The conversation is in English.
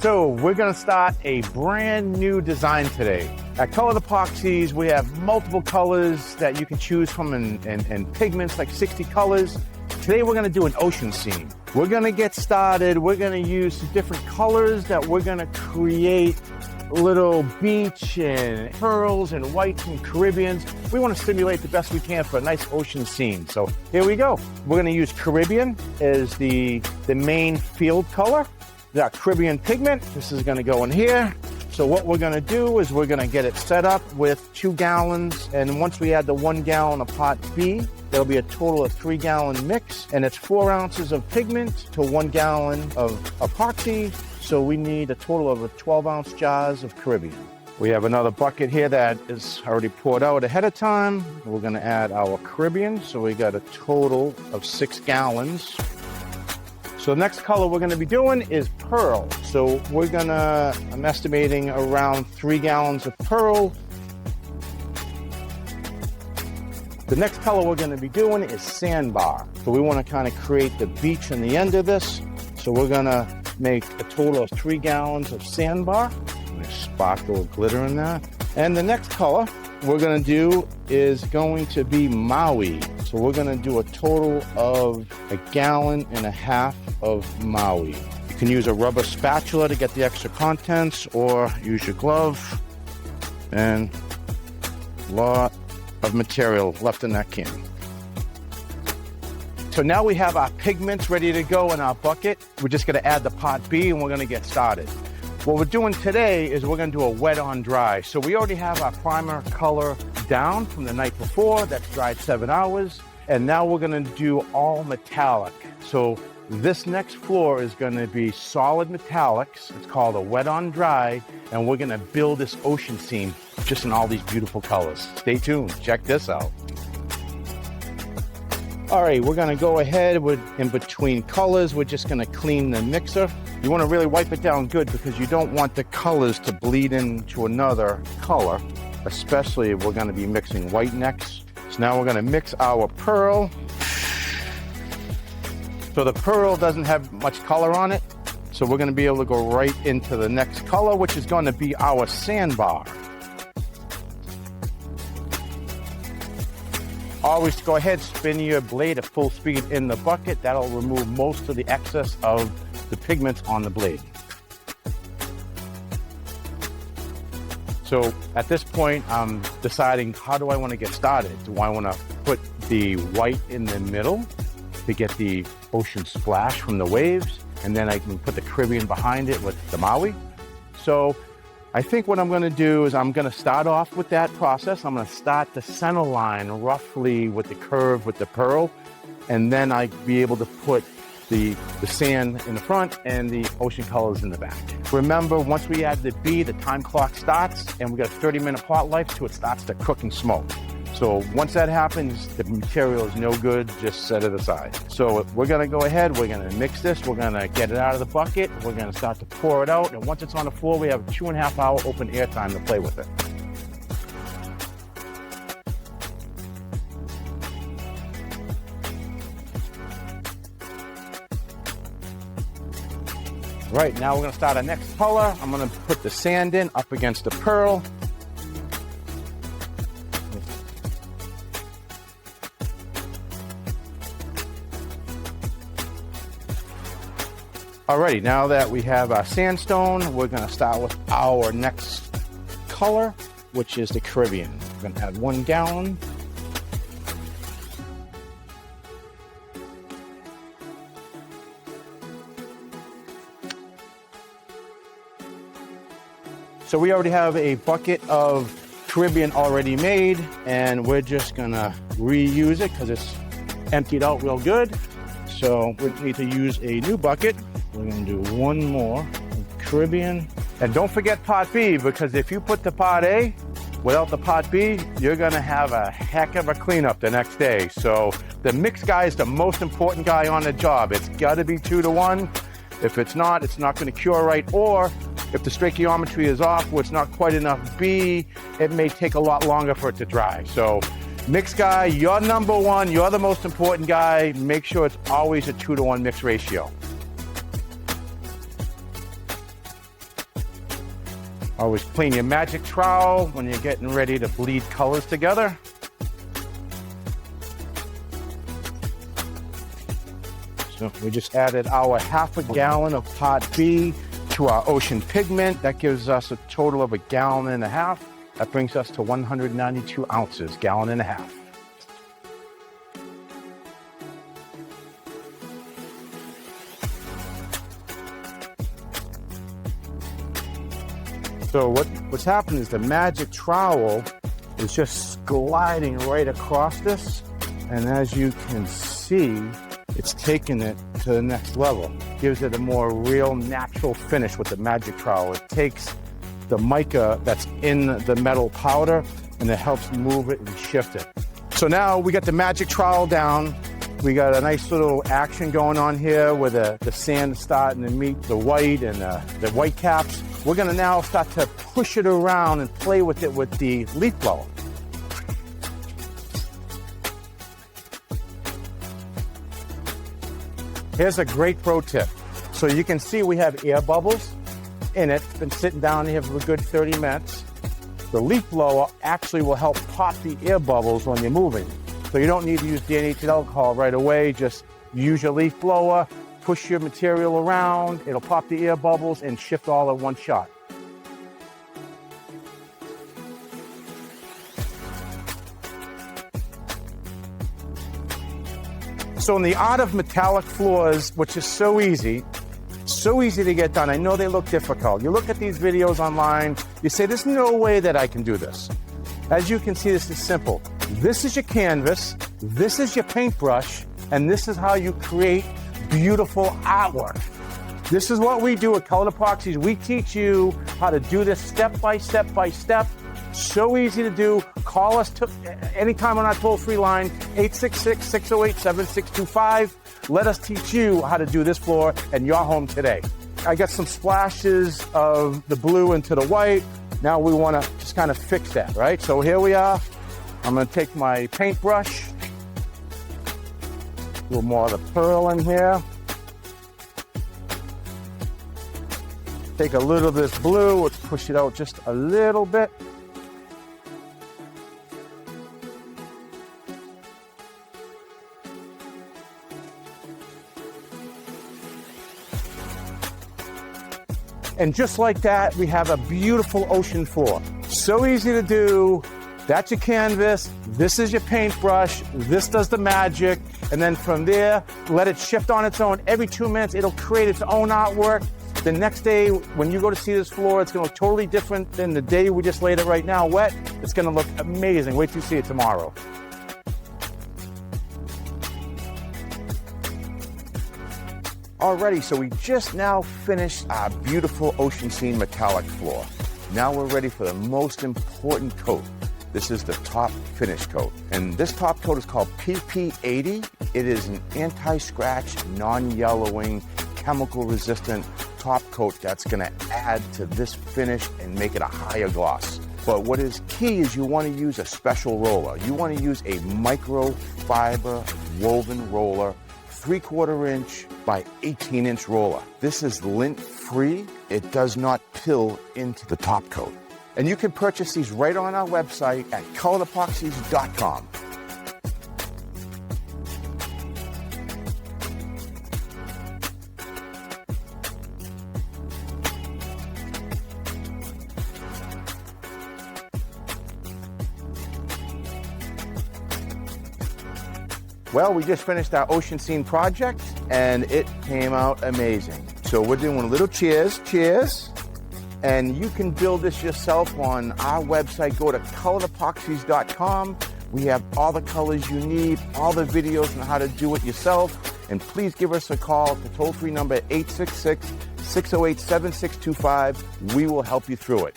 So we're gonna start a brand new design today. At Colored Epoxies, we have multiple colors that you can choose from and pigments, like 60 colors. Today we're gonna do an ocean scene. We're gonna get started. We're gonna use some different colors that we're gonna create little beach and pearls and whites and Caribbeans. We wanna simulate the best we can for a nice ocean scene. So here we go. We're gonna use Caribbean as the main field color. That Caribbean pigment, this is gonna go in here. So what we're gonna do is we're gonna get it set up with 2 gallons. And once we add the 1 gallon of pot B, there'll be a total of 3-gallon mix. And it's 4 ounces of pigment to 1 gallon of epoxy. So we need a total of 12-ounce jars of Caribbean. We have another bucket here that is already poured out ahead of time. We're gonna add our Caribbean. So we got a total of 6 gallons. So the next color we're gonna be doing is pearl. So I'm estimating around 3 gallons of pearl. The next color we're gonna be doing is sandbar. So we wanna kind of create the beach on the end of this. So we're gonna make a total of 3 gallons of sandbar. Nice sparkle of glitter in that. And the next color we're gonna do is going to be Maui. So we're gonna do a total of 1.5 gallons of Maui. You can use a rubber spatula to get the extra contents or use your glove. And a lot of material left in that can. So now we have our pigments ready to go in our bucket. We're just gonna add the pot B and we're gonna get started. What we're doing today is we're gonna do a wet on dry. So we already have our primer color down from the night before. That's dried 7 hours. And now we're gonna do all metallic. So this next floor is gonna be solid metallics. It's called a wet on dry. And we're gonna build this ocean scene just in all these beautiful colors. Stay tuned, check this out. All right, we're gonna go ahead with in between colors. We're just gonna clean the mixer. You wanna really wipe it down good because you don't want the colors to bleed into another color, especially if we're gonna be mixing white next. So now we're gonna mix our pearl. So the pearl doesn't have much color on it. So we're gonna be able to go right into the next color, which is gonna be our sandbar. Always go ahead, spin your blade at full speed in the bucket. That'll remove most of the excess of the pigments on the blade. So at this point, I'm deciding how do I want to get started? Do I want to put the white in the middle to get the ocean splash from the waves? And then I can put the Caribbean behind it with the Maui. So I think what I'm gonna do is I'm gonna start off with that process. I'm gonna start the center line roughly with the curve with the pearl, and then I'd be able to put the sand in the front and the ocean colors in the back. Remember, once we add the B, the time clock starts, and we got a 30-minute pot life till it starts to cook and smoke. So once that happens, the material is no good, just set it aside. So we're gonna go ahead, we're gonna mix this, we're gonna get it out of the bucket, we're gonna start to pour it out, and once it's on the floor, we have a 2.5 hour open air time to play with it. Right, now we're gonna start our next color. I'm gonna put the sand in up against the pearl. Alrighty, now that we have our sandstone, we're gonna start with our next color, which is the Caribbean. We're gonna add 1 gallon. So we already have a bucket of Caribbean already made, and we're just gonna reuse it because it's emptied out real good. So we need to use a new bucket. We're gonna do 1 more Caribbean. And don't forget pot B, because if you put the pot A without the pot B, you're gonna have a heck of a cleanup the next day. So the mix guy is the most important guy on the job. It's gotta be 2 to 1. If it's not gonna cure right. Or if the stoichiometry is off, where it's not quite enough B, it may take a lot longer for it to dry. So mix guy, you're number 1, you're the most important guy. Make sure it's always a 2 to 1 mix ratio. Always clean your magic trowel when you're getting ready to bleed colors together. So we just added our ½ gallon of Part B to our ocean pigment. That gives us a total of 1.5 gallons. That brings us to 192 ounces, 1.5 gallons. So what's happened is the magic trowel is just gliding right across this. And as you can see, it's taking it to the next level. Gives it a more real, natural finish with the magic trowel. It takes the mica that's in the metal powder and it helps move it and shift it. So now we got the magic trowel down. We got a nice little action going on here where the sand is starting to meet the white and the white caps. We're gonna now start to push it around and play with it with the leaf blower. Here's a great pro tip. So you can see we have air bubbles in it. Been sitting down here for a good 30 minutes. The leaf blower actually will help pop the air bubbles when you're moving. So you don't need to use denature alcohol right away. Just use your leaf blower, push your material around. It'll pop the air bubbles and shift all in one shot. So in the art of metallic floors, which is so easy to get done. I know they look difficult. You look at these videos online, you say, there's no way that I can do this. As you can see, this is simple. This is your canvas, this is your paintbrush, and this is how you create beautiful artwork. This is what we do at Colored Epoxies. We teach you how to do this step by step by step. So easy to do. Call us anytime on our toll-free line, 866-608-7625. Let us teach you how to do this floor in your home today. I got some splashes of the blue into the white. Now we want to just kind of fix that, right? So here we are. I'm going to take my paintbrush, a little more of the pearl in here. Take a little of this blue, let's push it out just a little bit. And just like that, we have a beautiful ocean floor. So easy to do. That's your canvas. This is your paintbrush. This does the magic. And then from there, let it shift on its own. Every 2 minutes, it'll create its own artwork. The next day, when you go to see this floor, it's going to look totally different than the day we just laid it right now wet. It's going to look amazing. Wait till you see it tomorrow. Alrighty, so we just now finished our beautiful ocean scene metallic floor. Now we're ready for the most important coat. This is the top finish coat. And this top coat is called PP80. It is an anti-scratch, non-yellowing, chemical-resistant top coat that's gonna add to this finish and make it a higher gloss. But what is key is you wanna use a special roller. You wanna use a microfiber woven roller, 3/4 inch by 18-inch roller. This is lint-free. It does not pill into the top coat. And you can purchase these right on our website at coloredepoxies.com. Well, we just finished our ocean scene project and it came out amazing. So we're doing a little cheers. And you can build this yourself on our website. Go to coloredepoxies.com. We have all the colors you need, all the videos on how to do it yourself. And please give us a call at the toll-free number 866-608-7625. We will help you through it.